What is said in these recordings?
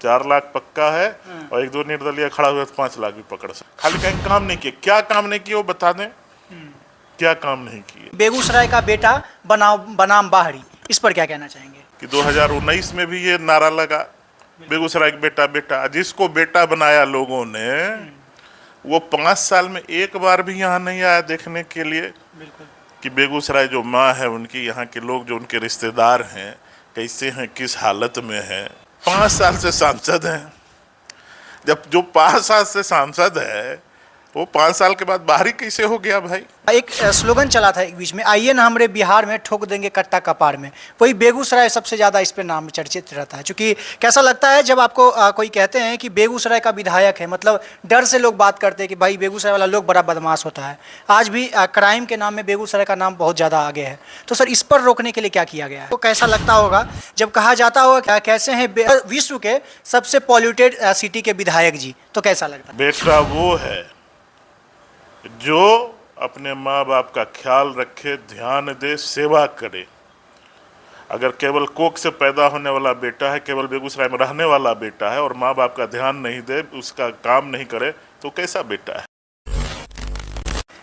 4 लाख पक्का है और 1-2 निर्दलीय खड़ा हुआ तो 5 लाख भी पकड़ सकते। खाली कहीं काम नहीं किए, क्या काम नहीं किए वो बता दें, क्या काम नहीं किए। बेगूसराय का बेटा बनाम बाहरी, इस पर क्या कहना चाहेंगे? कि 2019 में भी ये नारा लगा, बेगूसराय का बेटा बेटा, जिसको बेटा बनाया लोगों ने वो 5 साल में एक बार भी यहाँ नहीं आया देखने के लिए कि बेगूसराय जो माँ है उनकी, यहाँ के लोग जो उनके रिश्तेदार हैं कैसे हैं, किस हालत में हैं। 5 साल से सांसद हैं, जब जो 5 साल से सांसद है वो 5 साल के बाद बाहरी कैसे हो गया भाई? एक स्लोगन चला था एक बीच में, आइए ना हमारे बिहार में ठोक देंगे कट्टा कपार में। वही बेगूसराय सबसे ज़्यादा इस पे नाम चर्चित रहता है। क्योंकि कैसा लगता है जब आपको कोई कहते हैं कि बेगूसराय का विधायक है, मतलब डर से लोग बात करते हैं कि भाई बेगूसराय वाला लोग बड़ा बदमाश होता है। आज भी क्राइम के नाम में बेगूसराय का नाम बहुत ज़्यादा आगे है। तो सर, इस पर रोकने के लिए क्या किया गया है? तो कैसा लगता होगा जब कहा जाता होगा कैसे हैं विश्व के सबसे पॉल्यूटेड सिटी के विधायक जी, तो कैसा लगता है? बेटा वो है जो अपने माँ बाप का ख्याल रखे, ध्यान दे, सेवा करे। अगर केवल कोख से पैदा होने वाला बेटा है, केवल बेगूसराय में रहने वाला बेटा है और माँ बाप का ध्यान नहीं दे, उसका काम नहीं करे, तो कैसा बेटा है?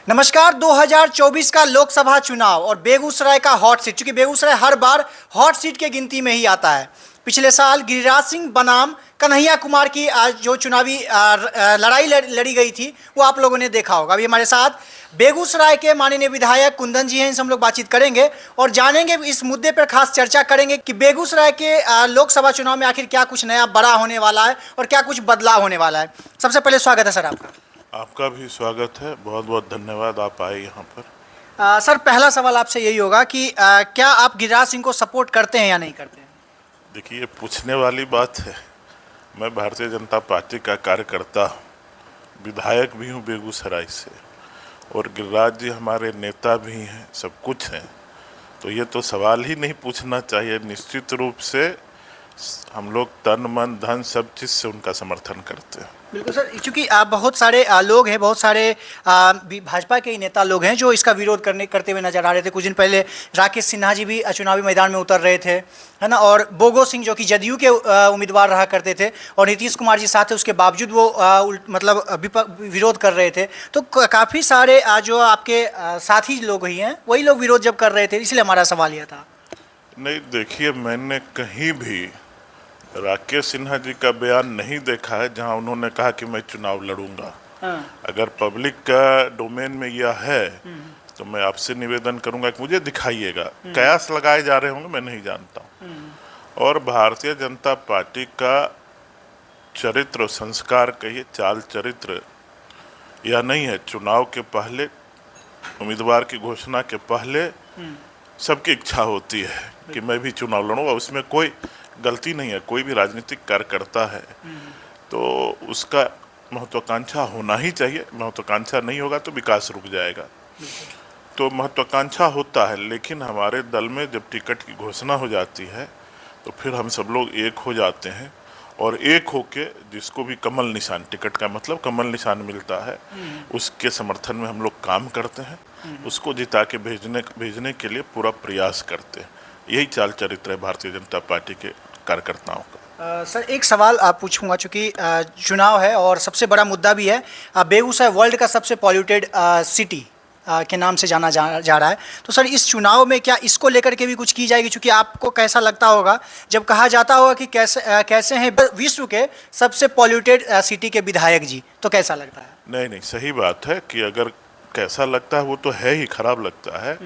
नमस्कार। 2024 का लोकसभा चुनाव और बेगूसराय का हॉट सीट, क्योंकि बेगूसराय हर बार हॉट सीट के गिनती में ही आता है। पिछले साल गिरिराज सिंह बनाम कन्हैया कुमार की आज जो चुनावी लड़ाई लड़ी गई थी वो आप लोगों ने देखा होगा। अभी हमारे साथ बेगूसराय के माननीय विधायक कुंदन जी हैं, इनसे हम लोग बातचीत करेंगे और जानेंगे, इस मुद्दे पर खास चर्चा करेंगे कि बेगूसराय के लोकसभा चुनाव में आखिर क्या कुछ नया बड़ा होने वाला है और क्या कुछ बदलाव होने वाला है। सबसे पहले स्वागत है सर आपका। आपका भी स्वागत है, बहुत बहुत धन्यवाद आप आए यहाँ पर। सर, पहला सवाल आपसे यही होगा कि क्या आप गिरिराज सिंह को सपोर्ट करते हैं या नहीं करते हैं? देखिए, पूछने वाली बात है। मैं भारतीय जनता पार्टी का कार्यकर्ता हूँ, विधायक भी हूँ बेगूसराय से, और गिरिराज जी हमारे नेता भी हैं, सब कुछ हैं। तो ये तो सवाल ही नहीं पूछना चाहिए। निश्चित रूप से हम लोग तन मन धन सब चीज़ से उनका समर्थन करते हैं। बिल्कुल सर, क्योंकि बहुत सारे लोग हैं, बहुत सारे भाजपा के ही नेता लोग हैं जो इसका विरोध करते हुए नजर आ रहे थे। कुछ दिन पहले राकेश सिन्हा जी भी चुनावी मैदान में उतर रहे थे, है ना, और बोगो सिंह जो कि जदयू के उम्मीदवार रहा करते थे और नीतीश कुमार जी साथ थे, उसके बावजूद वो विरोध कर रहे थे। तो काफ़ी सारे जो आपके साथी लोग ही हैं वही लोग विरोध जब कर रहे थे, इसलिए हमारा सवाल यह था। नहीं, देखिए, मैंने कहीं भी राकेश सिन्हा जी का बयान नहीं देखा है जहां उन्होंने कहा कि मैं चुनाव लड़ूंगा। अगर पब्लिक का डोमेन में यह है तो मैं आपसे निवेदन करूंगा कि मुझे दिखाइएगा। कयास लगाए जा रहे होंगे, मैं नहीं जानता हूं। और भारतीय जनता पार्टी का चरित्र, संस्कार कहिए, चाल चरित्र यह नहीं है। चुनाव के पहले, उम्मीदवार की घोषणा के पहले सबकी इच्छा होती है कि मैं भी चुनाव लड़ूंगा। उसमें कोई गलती नहीं है। कोई भी राजनीतिक कार्यकर्ता है तो उसका महत्वाकांक्षा होना ही चाहिए। महत्वाकांक्षा नहीं होगा तो विकास रुक जाएगा। तो महत्वाकांक्षा होता है, लेकिन हमारे दल में जब टिकट की घोषणा हो जाती है तो फिर हम सब लोग एक हो जाते हैं और एक होके जिसको भी कमल निशान, टिकट का मतलब कमल निशान मिलता है, उसके समर्थन में हम लोग काम करते हैं। उसको जिता के भेजने के लिए पूरा प्रयास करते हैं। यही चाल चरित्र है भारतीय जनता पार्टी के कार्यकर्ताओं का। सर, एक सवाल आप पूछूंगा, चूँकि चुनाव है और सबसे बड़ा मुद्दा भी है। बेगूसराय वर्ल्ड का सबसे पॉल्यूटेड सिटी के नाम से जाना जा रहा है। तो सर, इस चुनाव में क्या इसको लेकर के भी कुछ की जाएगी? चूँकि आपको कैसा लगता होगा जब कहा जाता होगा कि कैसे हैं विश्व के सबसे पॉल्यूटेड सिटी के विधायक जी, तो कैसा लगता है? नहीं, सही बात है कि अगर कैसा लगता है वो तो है ही, खराब लगता है।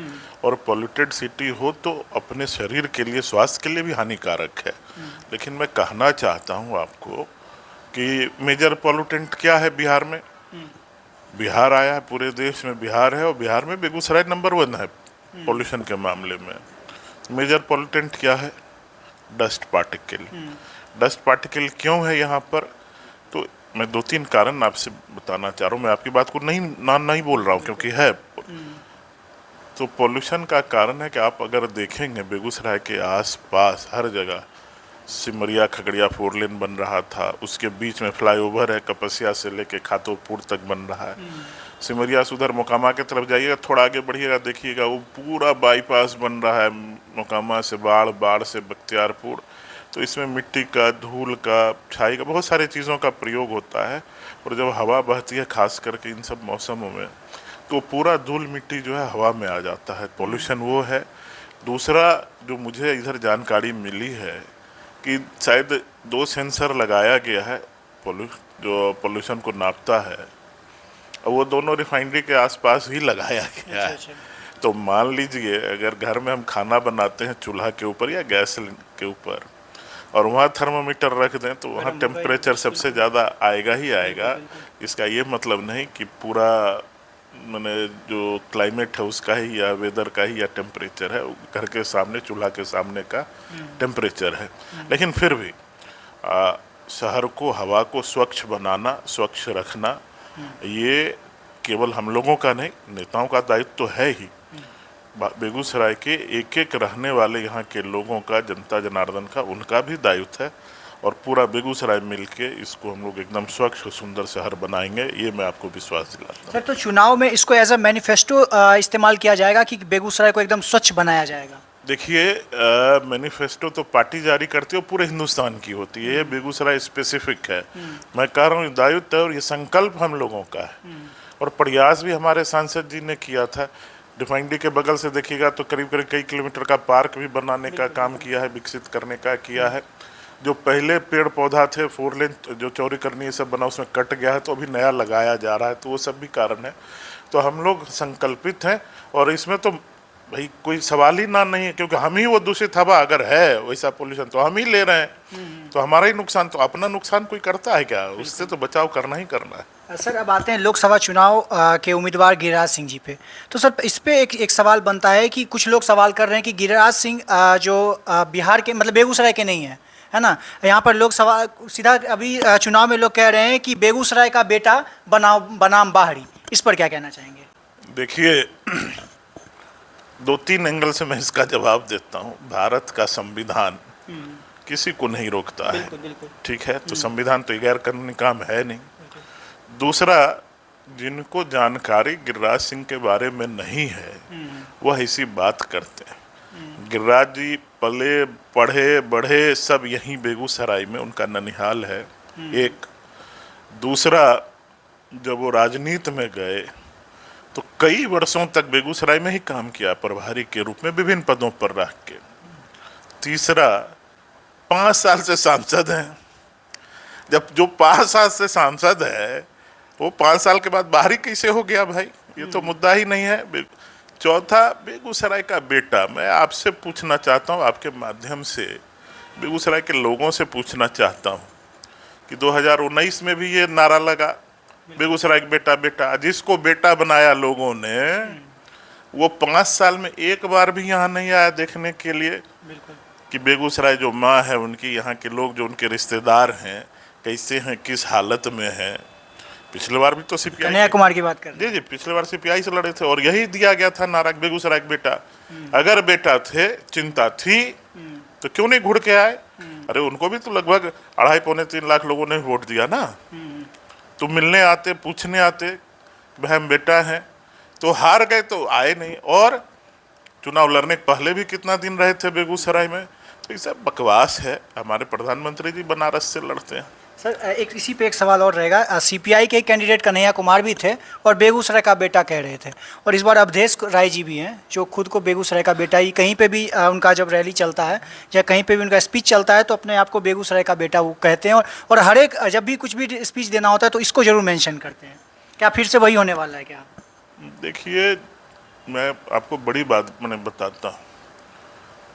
और पॉल्यूटेड सिटी हो तो अपने शरीर के लिए, स्वास्थ्य के लिए भी हानिकारक है। लेकिन मैं कहना चाहता हूँ आपको कि मेजर पॉल्यूटेंट क्या है बिहार में? बिहार आया है, पूरे देश में बिहार है और बिहार में बेगूसराय नंबर 1 है पॉल्यूशन के मामले में। मेजर पॉल्यूटेंट क्या है? Dust particle. डस्ट पार्टिकल क्यों है यहाँ पर? तो मैं 2-3 कारण आपसे बताना चाह रहा हूँ। मैं आपकी बात को नहीं बोल रहा हूँ क्योंकि है। तो पॉल्यूशन का कारण है कि आप अगर देखेंगे बेगूसराय के आसपास हर जगह सिमरिया खगड़िया 4 लेन बन रहा था, उसके बीच में फ्लाईओवर है, कपसिया से लेके खातोपुर तक बन रहा है। सिमरिया से उधर मोकामा की तरफ जाइएगा, थोड़ा आगे बढ़िएगा, देखिएगा वो पूरा बाईपास बन रहा है, मोकामा से बाढ़ से बख्तियारपुर। तो इसमें मिट्टी का, धूल का, छाई का, बहुत सारी चीज़ों का प्रयोग होता है। और जब हवा बहती है खास करके इन सब मौसमों में, तो पूरा धूल मिट्टी जो है हवा में आ जाता है। पोल्यूशन वो है। दूसरा जो मुझे इधर जानकारी मिली है कि शायद 2 सेंसर लगाया गया है जो पोल्यूशन को नापता है, और वो दोनों रिफाइनरी के आसपास ही लगाया गया है। तो मान लीजिए अगर घर में हम खाना बनाते हैं चूल्हा के ऊपर या गैस के ऊपर, और वहाँ थर्मामीटर रख दें, तो वहाँ टेम्परेचर सबसे ज़्यादा आएगा ही आएगा। इसका ये मतलब नहीं कि पूरा मैंने जो क्लाइमेट है उसका ही या वेदर का ही या टेम्परेचर है, घर के सामने, चूल्हा के सामने का टेम्परेचर है। लेकिन फिर भी शहर को, हवा को स्वच्छ बनाना, स्वच्छ रखना, ये केवल हम लोगों का नहीं, नेताओं का दायित्व तो है ही। बेगूसराय के एक एक रहने वाले यहाँ के लोगों का, जनता जनार्दन का, उनका भी दायित्व है। और पूरा बेगूसराय मिलके इसको हम लोग एकदम स्वच्छ और सुंदर शहर बनाएंगे, ये मैं आपको विश्वास दिलाता हूँ। सर, तो चुनाव में इसको एज अ मैनिफेस्टो इस्तेमाल किया जाएगा कि बेगूसराय को एकदम स्वच्छ बनाया जाएगा? देखिए, मैनिफेस्टो तो पार्टी जारी करती है, पूरे हिंदुस्तान की होती है, ये बेगूसराय स्पेसिफिक है। मैं कह रहा हूँ दायित्व है और ये संकल्प हम लोगों का है। और प्रयास भी हमारे सांसद जी ने किया था। रिफाइनरी के बगल से देखिएगा तो करीब करीब कई किलोमीटर का पार्क भी बनाने का काम किया है, विकसित करने का किया है। जो पहले पेड़ पौधा थे, 4 लेन जो चौड़ी करनी, ये सब बना, उसमें कट गया है, तो अभी नया लगाया जा रहा है। तो वो सब भी कारण है। तो हम लोग संकल्पित हैं, और इसमें तो भाई कोई सवाल ही ना नहीं है, क्योंकि हम ही वो दूषित हवा, अगर है वैसा पोल्यूशन तो हम ही ले रहे हैं, तो हमारा ही नुकसान। तो अपना नुकसान कोई करता है क्या? उससे तो बचाव करना ही करना है। सर, अब आते हैं लोकसभा चुनाव के उम्मीदवार गिरिराज सिंह जी पे। तो सर, इस पे एक सवाल बनता है कि कुछ लोग सवाल कर रहे हैं कि गिरिराज सिंह जो बिहार के, मतलब बेगूसराय के नहीं है ना। यहाँ पर लोग सवाल सीधा अभी चुनाव में लोग कह रहे हैं कि बेगूसराय का बेटा बनाम बाहरी। इस पर क्या कहना चाहेंगे? देखिए, 2-3 एंगल से मैं इसका जवाब देता हूँ। भारत का संविधान किसी को नहीं रोकता है, ठीक है? तो संविधान तो गैर कानूनी काम है नहीं। दूसरा, जिनको जानकारी गिरिराज सिंह के बारे में नहीं है, वह ऐसी बात करते हैं। गिरिराज जी पले पढ़े बढ़े सब यहीं बेगूसराय में, उनका ननिहाल है। एक दूसरा, जब वो राजनीति में गए तो कई वर्षों तक बेगूसराय में ही काम किया, प्रभारी के रूप में विभिन्न पदों पर रह के। तीसरा, 5 साल से सांसद हैं। जब जो 5 साल से सांसद है, वो 5 साल के बाद बाहरी कैसे हो गया भाई? ये तो मुद्दा ही नहीं है। चौथा, बेगूसराय का बेटा। मैं आपसे पूछना चाहता हूँ, आपके माध्यम से बेगूसराय के लोगों से पूछना चाहता हूँ कि 2019 में भी ये नारा लगा, बेगूसराय का बेटा बेटा। जिसको बेटा बनाया लोगों ने, वो 5 साल में एक बार भी यहाँ नहीं आया देखने के लिए कि बेगूसराय जो माँ है उनकी, यहाँ के लोग जो उनके रिश्तेदार हैं कैसे हैं, किस हालत में हैं। पिछले बार भी तो सीपीआई, कन्हैया कुमार की बात कर रहे हैं। जी, पिछले बार सीपीआई से लड़े थे, और यही दिया गया था नारा, बेगूसराय का बेटा। अगर बेटा थे, चिंता थी, तो क्यों नहीं घुड़ के आए? अरे उनको भी तो लगभग 2.5-3 लाख लोगों ने वोट दिया ना। तो मिलने आते, पूछने आते, बहन बेटा है, तो हार गए तो आए नहीं। और चुनाव लड़ने के पहले भी कितना दिन रहे थे बेगूसराय में। तो ये सब बकवास है। हमारे प्रधानमंत्री जी बनारस से लड़ते हैं। सर, इसी पे एक सवाल और रहेगा। सीपीआई के कैंडिडेट कन्हैया कुमार भी थे और बेगूसराय का बेटा कह रहे थे, और इस बार अवधेश राय जी भी हैं जो खुद को बेगूसराय का बेटा ही, कहीं पे भी उनका जब रैली चलता है या कहीं पे भी उनका स्पीच चलता है तो अपने आप को बेगूसराय का बेटा वो कहते हैं, और हर एक जब भी कुछ भी स्पीच देना होता है तो इसको जरूर मेंशन करते हैं। क्या फिर से वही होने वाला है क्या? देखिए, मैं आपको बड़ी बात मैंने बताता हूँ।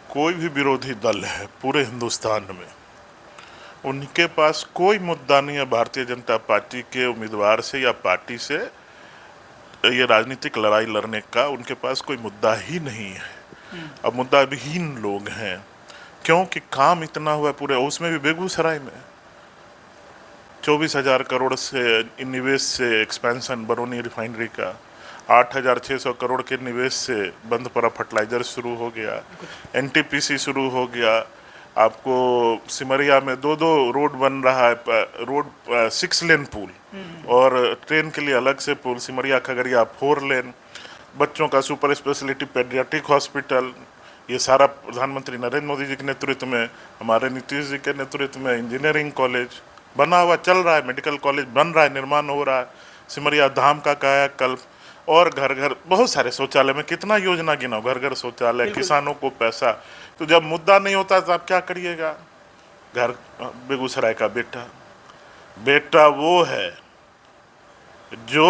कोई भी विरोधी दल है पूरे हिंदुस्तान में, उनके पास कोई मुद्दा नहीं है भारतीय जनता पार्टी के उम्मीदवार से या पार्टी से ये राजनीतिक लड़ाई लड़ने का। उनके पास कोई मुद्दा ही नहीं है। अब मुद्दा विहीन लोग हैं, क्योंकि काम इतना हुआ पूरे, उसमें भी बेगूसराय में 24,000 करोड़ से निवेश से एक्सपेंशन बरौनी रिफाइनरी का, 8,600 करोड़ के निवेश से बंदपरा फर्टिलाइजर शुरू हो गया, एनटीपीसी शुरू हो गया। आपको सिमरिया में 2 रोड बन रहा है, रोड 6 लेन पुल, और ट्रेन के लिए अलग से पुल, सिमरिया खगड़िया 4 लेन, बच्चों का सुपर स्पेशलिटी पेडियाट्रिक हॉस्पिटल, ये सारा प्रधानमंत्री नरेंद्र मोदी जी के नेतृत्व में, हमारे नीतीश जी के नेतृत्व में इंजीनियरिंग कॉलेज बना हुआ चल रहा है, मेडिकल कॉलेज बन रहा है, निर्माण हो रहा है, सिमरिया धाम का कायाकल्प, और घर घर बहुत सारे शौचालय में कितना योजना गिनाओ, घर घर शौचालय, किसानों को पैसा। तो जब मुद्दा नहीं होता तो आप क्या करिएगा। घर बेगूसराय का बेटा वो है जो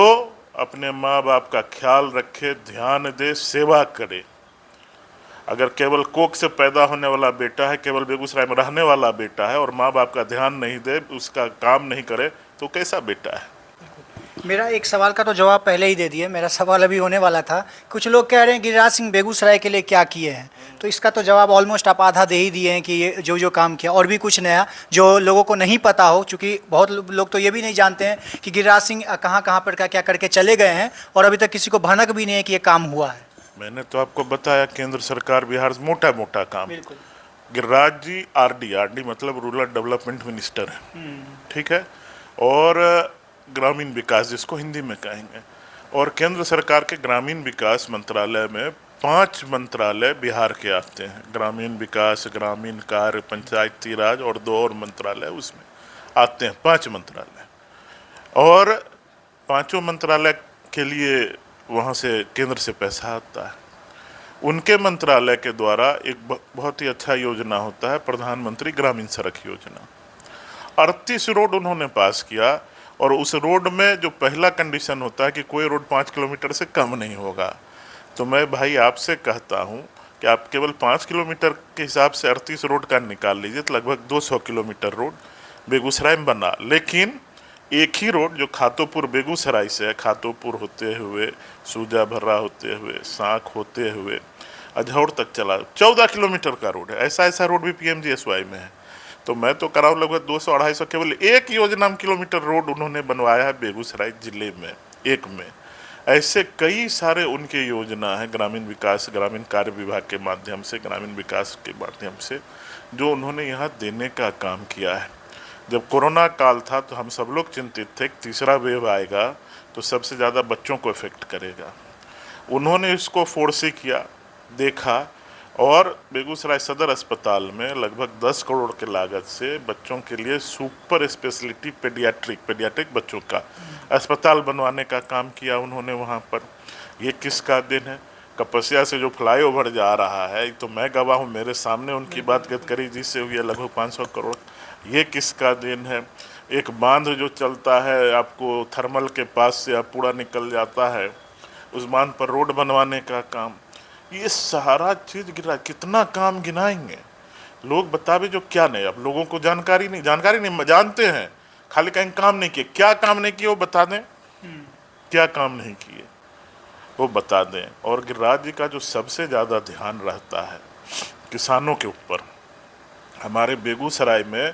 अपने माँ बाप का ख्याल रखे, ध्यान दे, सेवा करे। अगर केवल कोख से पैदा होने वाला बेटा है, केवल बेगूसराय में रहने वाला बेटा है और माँ बाप का ध्यान नहीं दे, उसका काम नहीं करे, तो कैसा बेटा है। मेरा एक सवाल का तो जवाब पहले ही दे दिए, मेरा सवाल अभी होने वाला था। कुछ लोग कह रहे हैं गिरिराज सिंह बेगूसराय के लिए क्या किए हैं, तो इसका तो जवाब ऑलमोस्ट आप आधा दे ही दिए हैं कि ये जो काम किया। और भी कुछ नया जो लोगों को नहीं पता हो, क्योंकि बहुत लोग तो ये भी नहीं जानते हैं कि गिरिराज सिंह कहाँ कहाँ पर क्या करके चले गए हैं, और अभी तक किसी को भनक भी नहीं है कि ये काम हुआ है। मैंने तो आपको बताया, केंद्र सरकार बिहार से मोटा मोटा काम। बिल्कुल। गिरिराज जी आरडी मतलब रूरल डेवलपमेंट मिनिस्टर है, ठीक है, और ग्रामीण विकास जिसको हिंदी में कहेंगे। और केंद्र सरकार के ग्रामीण विकास मंत्रालय में 5 मंत्रालय बिहार के आते हैं, ग्रामीण विकास, ग्रामीण कार्य, पंचायती राज और 2 और मंत्रालय उसमें आते हैं, 5 मंत्रालय। और 5 मंत्रालय के लिए वहाँ से केंद्र से पैसा आता है। उनके मंत्रालय के द्वारा एक बहुत ही अच्छा योजना होता है, प्रधानमंत्री ग्रामीण सड़क योजना। 38 रोड उन्होंने पास किया, और उस रोड में जो पहला कंडीशन होता है कि कोई रोड 5 किलोमीटर से कम नहीं होगा। तो मैं भाई आपसे कहता हूँ कि आप केवल 5 किलोमीटर के हिसाब से 38 रोड का निकाल लीजिए, तो लगभग 200 किलोमीटर रोड बेगूसराय में बना। लेकिन एक ही रोड जो खातोपुर बेगूसराय से है, खातोपुर होते हुए, सूजा भर्रा होते हुए, सांख होते हुए अझौर तक चला, 14 किलोमीटर का रोड है। ऐसा रोड भी PMGSY में है। तो मैं तो कराऊँ लगभग 200-250 केवल एक योजना में किलोमीटर रोड उन्होंने बनवाया है बेगूसराय जिले में, एक में। ऐसे कई सारे उनके योजना है ग्रामीण विकास, ग्रामीण कार्य विभाग के माध्यम से, ग्रामीण विकास के माध्यम से, जो उन्होंने यहाँ देने का काम किया है। जब कोरोना काल था तो हम सब लोग चिंतित थे कि तीसरा वेव आएगा तो सबसे ज़्यादा बच्चों को इफेक्ट करेगा। उन्होंने इसको फोर्सी किया, देखा, और बेगूसराय सदर अस्पताल में लगभग 10 करोड़ के लागत से बच्चों के लिए सुपर स्पेशलिटी पेडियाट्रिक बच्चों का अस्पताल बनवाने का काम किया उन्होंने वहाँ पर। ये किसका दिन है? कपसिया से जो फ्लाईओवर जा रहा है, तो मैं गवाह हूँ, मेरे सामने उनकी बात करी जिससे हुई है लगभग 500 करोड़। ये किसका दिन है? एक बांध जो चलता है आपको थर्मल के पास से आप पूरा निकल जाता है, उस बांध पर रोड बनवाने का काम। ये सारा चीज़ गिरा, कितना काम गिनाएंगे लोग, बतावे जो क्या नहीं। अब लोगों को जानकारी नहीं जानते हैं, खाली कहीं काम नहीं किए। क्या काम नहीं किए वो बता दें, क्या काम नहीं किए वो बता दें। और गिरिराज जी का जो सबसे ज़्यादा ध्यान रहता है किसानों के ऊपर, हमारे बेगूसराय में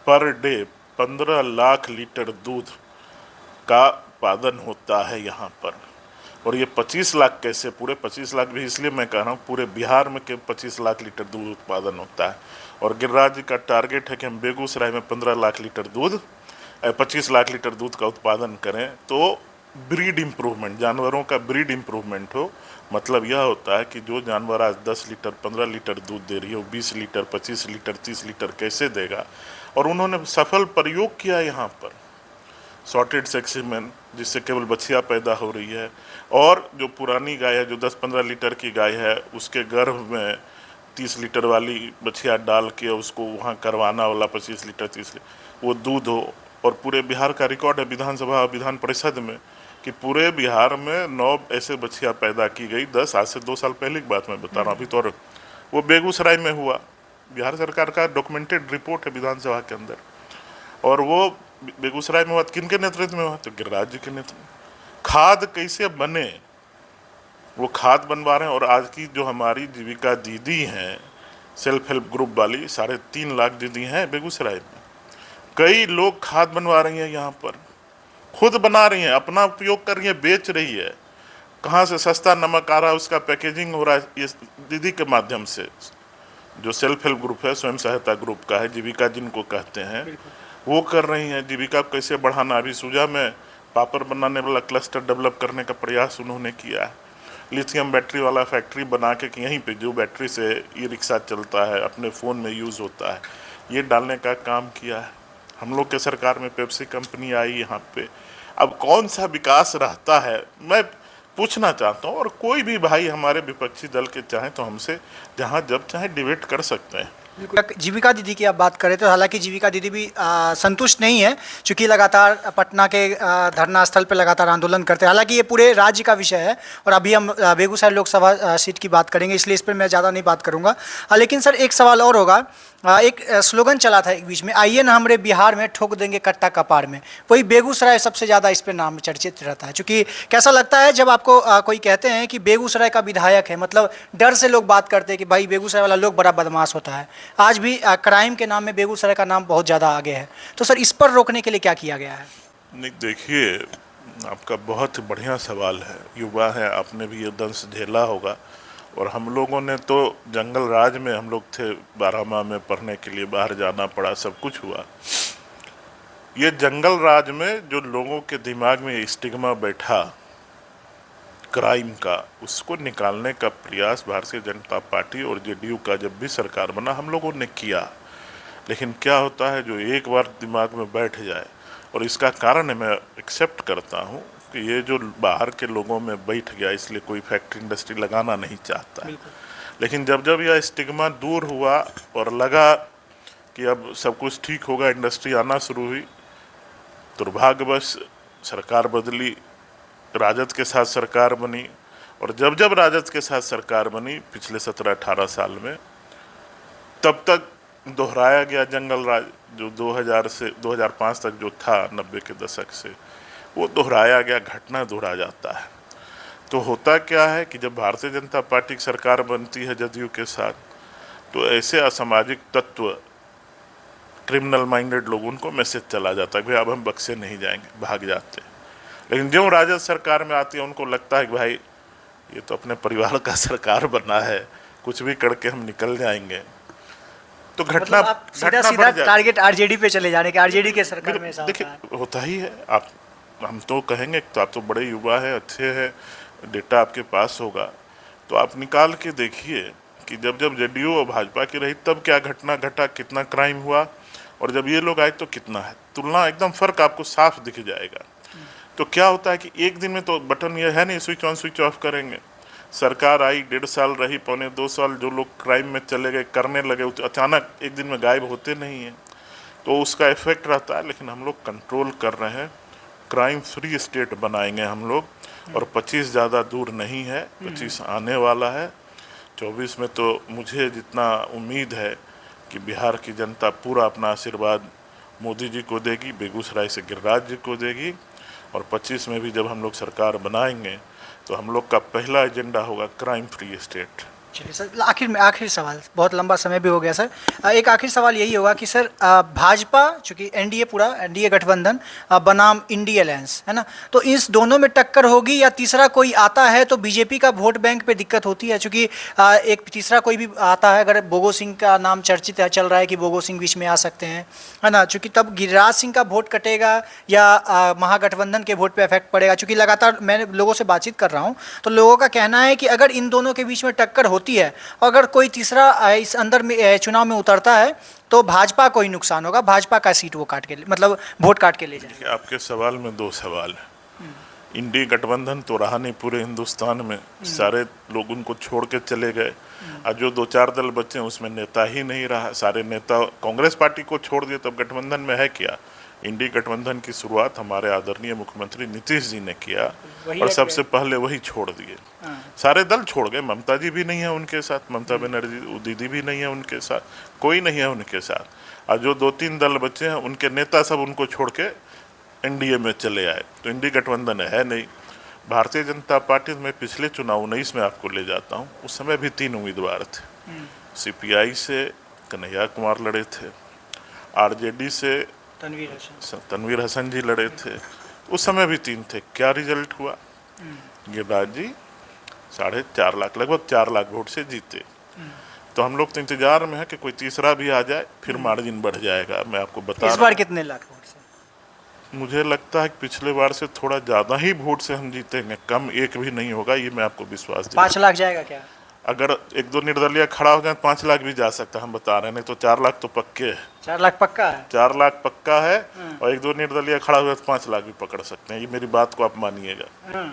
पर डे 15 लाख लीटर दूध का उत्पादन होता है यहाँ पर। और ये 25 लाख कैसे, पूरे 25 लाख भी इसलिए मैं कह रहा हूँ, पूरे बिहार में के 25 लाख लीटर दूध उत्पादन होता है। और गिरिराज जी का टारगेट है कि हम बेगूसराय में 15 लाख लीटर दूध, 25 लाख लीटर दूध का उत्पादन करें। तो ब्रीड इम्प्रूवमेंट, जानवरों का ब्रीड इम्प्रूवमेंट हो। मतलब यह होता है कि जो जानवर आज 10 लीटर 15 लीटर दूध दे रही है, वो 20 लीटर 25 लीटर 30 लीटर कैसे देगा। और उन्होंने सफल प्रयोग किया यहाँ पर सॉर्टेड सेक्सीमेन, जिससे केवल बछिया पैदा हो रही है। और जो पुरानी गाय है, जो 10-15 लीटर की गाय है, उसके गर्भ में 30 लीटर वाली बछिया डाल के उसको वहाँ करवाना वाला 25 लीटर 30 लीटर वो दूध हो। और पूरे बिहार का रिकॉर्ड है विधानसभा विधान परिषद में कि पूरे बिहार में 9 ऐसे बछिया पैदा की गई। 10 आज से 2 साल पहले की बात मैं बता रहा हूँ अभी। तो वो बेगूसराय में हुआ, बिहार सरकार का डॉक्यूमेंटेड रिपोर्ट है विधानसभा के अंदर। और वो बेगूसराय में हुआ, किनके नेतृत्व में हुआ? तो गिरिराज जी के नेतृत्व में। खाद कैसे बने, वो खाद बनवा रहे हैं। और आज की जो हमारी जीविका दीदी हैं, सेल्फ हेल्प ग्रुप वाली, 3.5 लाख दीदी हैं बेगूसराय में। कई लोग खाद बनवा रही हैं यहाँ पर, खुद बना रही हैं, अपना उपयोग कर रही हैं, बेच रही है। कहाँ से सस्ता नमक आ रहा है उसका पैकेजिंग हो रहा है ये दीदी के माध्यम से। जो सेल्फ हेल्प ग्रुप है, स्वयं सहायता ग्रुप का है, जीविका जिनको कहते हैं, वो कर रही हैं। जीविका को कैसे बढ़ाना, अभी सूजा में पापड़ बनाने वाला क्लस्टर डेवलप करने का प्रयास उन्होंने किया है। लिथियम बैटरी वाला फैक्ट्री बना के कि यहीं पे जो बैटरी से ई रिक्शा चलता है, अपने फ़ोन में यूज़ होता है, ये डालने का काम किया है। हम लोग के सरकार में पेप्सी कंपनी आई यहाँ पे। अब कौन सा विकास रहता है, मैं पूछना चाहता हूँ। और कोई भी भाई हमारे विपक्षी दल के चाहे तो हमसे जहाँ जब चाहे डिबेट कर सकते हैं। जीविका दीदी की आप बात करें तो हालांकि जीविका दीदी भी संतुष्ट नहीं है, क्योंकि लगातार पटना के धरना स्थल पर लगातार आंदोलन करते हैं। हालांकि ये पूरे राज्य का विषय है और अभी हम बेगूसराय लोकसभा सीट की बात करेंगे, इसलिए इस पर मैं ज़्यादा नहीं बात करूंगा। लेकिन सर एक सवाल और होगा। एक स्लोगन चला था एक बीच में, आइए ना हमरे बिहार में ठोक देंगे कट्टा कपार में। वही बेगूसराय सबसे ज़्यादा इस पर नाम चर्चित रहता है, क्योंकि कैसा लगता है जब आपको कोई कहते हैं कि बेगूसराय का विधायक है, मतलब डर से लोग बात करते हैं कि भाई बेगूसराय वाला लोग बड़ा बदमाश होता है। आज भी क्राइम के नाम में बेगूसराय का नाम बहुत ज़्यादा आगे है। तो सर इस पर रोकने के लिए क्या किया गया है? नहीं, देखिए, आपका बहुत बढ़िया सवाल है। युवा है, आपने भी ये दंश झेला होगा। और हम लोगों ने तो जंगल राज में हम लोग थे, 12 माह में पढ़ने के लिए बाहर जाना पड़ा, सब कुछ हुआ। ये जंगल राज में जो लोगों के दिमाग में स्टिग्मा बैठा क्राइम का, उसको निकालने का प्रयास भारतीय जनता पार्टी और जेडीयू का जब भी सरकार बना हम लोगों ने किया। लेकिन क्या होता है, जो एक बार दिमाग में बैठ जाए, और इसका कारण मैं एक्सेप्ट करता हूँ कि ये जो बाहर के लोगों में बैठ गया, इसलिए कोई फैक्ट्री इंडस्ट्री लगाना नहीं चाहता। लेकिन जब जब यह स्टिग्मा दूर हुआ और लगा कि अब सब कुछ ठीक होगा, इंडस्ट्री आना शुरू हुई, दुर्भाग्यवश सरकार बदली, राजद के साथ सरकार बनी। और जब जब राजद के साथ सरकार बनी पिछले 17-18 साल में, तब तक दोहराया गया जंगल राज, जो 2000 से 2005 तक जो था, 90 के दशक से, वो दोहराया गया, घटना दोहरा जाता है। तो होता क्या है कि जब भारतीय जनता पार्टी की सरकार बनती है जदयू के साथ, तो ऐसे असामाजिक तत्व, क्रिमिनल माइंडेड लोग, उनको मैसेज चला जाता है कि भाई अब हम बक्से नहीं जाएंगे, भाग जाते हैं। लेकिन जो राजद सरकार में आती है उनको लगता है कि भाई ये तो अपने परिवार का सरकार बना है, कुछ भी करके हम निकल जाएंगे। तो घटना मतलब आप सीधा टारगेट आरजेडी पे चले जाने के, आरजेडी के सरकार में ऐसा देखिए होता है। होता ही है। आप, हम तो कहेंगे तो आप तो बड़े युवा है, अच्छे हैं, डेटा आपके पास होगा, तो आप निकाल के देखिए कि जब जब जेडीयू और भाजपा की रही तब क्या घटना घटा, कितना क्राइम हुआ, और जब ये लोग आए तो कितना है। तुलना, एकदम फर्क आपको साफ दिख जाएगा। तो क्या होता है कि एक दिन में तो बटन ये है नहीं स्विच ऑन स्विच ऑफ करेंगे। सरकार आई, 1.5 साल रही, 1.25-2 साल, जो लोग क्राइम में चले गए, करने लगे, तो अचानक एक दिन में गायब होते नहीं हैं, तो उसका इफेक्ट रहता है। लेकिन हम लोग कंट्रोल कर रहे हैं, क्राइम फ्री स्टेट बनाएंगे हम लोग। और 25 ज़्यादा दूर नहीं है, 25 आने वाला है। 24 में तो मुझे जितना उम्मीद है कि बिहार की जनता पूरा अपना आशीर्वाद मोदी जी को देगी, बेगूसराय से गिरिराज जी को देगी। और 25 में भी जब हम लोग सरकार बनाएंगे तो हम लोग का पहला एजेंडा होगा क्राइम फ्री स्टेट। चलिए सर, आखिर में आखिरी सवाल, बहुत लंबा समय भी हो गया सर, एक आखिरी सवाल यही होगा कि सर भाजपा, चूंकि एनडीए, पूरा एनडीए गठबंधन बनाम इंडी अलायंस है ना, तो इस दोनों में टक्कर होगी या तीसरा कोई आता है तो बीजेपी का वोट बैंक पे दिक्कत होती है? चूंकि एक तीसरा कोई भी आता है, अगर बोगो सिंह का नाम चर्चित है, चल रहा है कि बोगो सिंह बीच में आ सकते हैं, है ना, चूंकि तब गिरिराज सिंह का वोट कटेगा या महागठबंधन के वोट पर इफेक्ट पड़ेगा? चूंकि लगातार मैंने लोगों से बातचीत कर रहा हूँ तो लोगों का कहना है कि अगर इन दोनों के बीच में टक्कर होती है और अगर कोई तीसरा इस अंदर में चुनाव में उतरता है तो भाजपा को ही नुकसान होगा, भाजपा का सीट वो काट के, मतलब वोट काट के ले जाएंगे। आपके सवाल में 2 सवाल है। इंडी गठबंधन तो रहा नहीं पूरे हिंदुस्तान में, सारे लोग उनको छोड़ के चले गए। और जो 2-4 दल बचे उसमें नेता ही नहीं रहा, सारे नेता कांग्रेस पार्टी को छोड़ दिए। तब गठबंधन में है क्या? इंडी गठबंधन की शुरुआत हमारे आदरणीय मुख्यमंत्री नीतीश जी ने किया और सबसे पहले वही छोड़ दिए। सारे दल छोड़ गए, ममता जी भी नहीं है उनके साथ, ममता बनर्जी दीदी भी नहीं है उनके साथ, कोई नहीं है उनके साथ। और जो 2-3 दल बचे हैं उनके नेता सब उनको छोड़ के एनडीए में चले आए, तो इंडी गठबंधन है नहीं। भारतीय जनता पार्टी में पिछले चुनाव 19 में आपको ले जाता हूँ, उस समय भी 3 उम्मीदवार थे। सीपीआई से कन्हैया कुमार लड़े थे, आरजेडी से तनवीर हसन जी लड़े थे, उस समय भी 3 थे। क्या रिजल्ट हुआ? गिरिराज जी 4.5 लाख, लगभग 4 लाख वोट से जीते। तो हम लोग तो इंतजार में है कि कोई तीसरा भी आ जाए, फिर मार्जिन बढ़ जाएगा। मैं आपको बता रहा हूं, इस बार कितने लाख वोट से? मुझे लगता है कि पिछले बार से थोड़ा ज़्यादा ही वोट से हम जीतेंगे, कम एक भी नहीं होगा, ये मैं आपको विश्वास दिलाता 5 लाख जाएगा क्या? हूं। अगर एक दो निर्दलीय खड़ा हो जाए 5 लाख भी जा सकता है, हम बता रहे हैं, नहीं तो 4 लाख तो पक्के है। 4 लाख पक्का है? 4 लाख पक्का है, और एक दो निर्दलीय खड़ा हुआ तो 5 लाख भी पकड़ सकते हैं, ये मेरी बात को आप मानिएगा।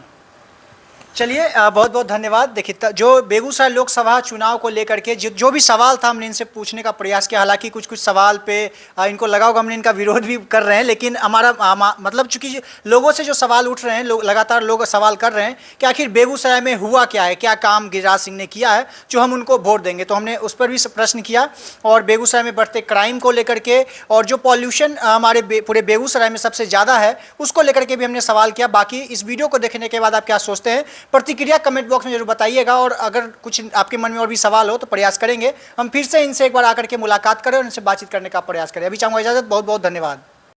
चलिए बहुत बहुत धन्यवाद। देखिए जो बेगूसराय लोकसभा चुनाव को लेकर के जो भी सवाल था हमने इनसे पूछने का प्रयास किया, हालांकि कुछ कुछ सवाल पे इनको लगा होगा हमने इनका विरोध भी कर रहे हैं, लेकिन हमारा मतलब चूंकि लोगों से जो सवाल उठ रहे हैं, लगातार लोग सवाल कर रहे हैं कि आखिर बेगूसराय में हुआ क्या है, क्या काम गिरिराज सिंह ने किया है जो हम उनको वोट देंगे। तो हमने उस पर भी प्रश्न किया, और बेगूसराय में बढ़ते क्राइम को लेकर के और जो पॉल्यूशन हमारे पूरे बेगूसराय में सबसे ज़्यादा है उसको लेकर के भी हमने सवाल किया। बाकी इस वीडियो को देखने के बाद आप क्या सोचते हैं, प्रतिक्रिया कमेंट बॉक्स में जरूर बताइएगा, और अगर कुछ आपके मन में और भी सवाल हो तो प्रयास करेंगे हम फिर से इनसे एक बार आकर के मुलाकात करें और इनसे बातचीत करने का प्रयास करें। अभी चाहूँगा इजाज़त, बहुत बहुत धन्यवाद।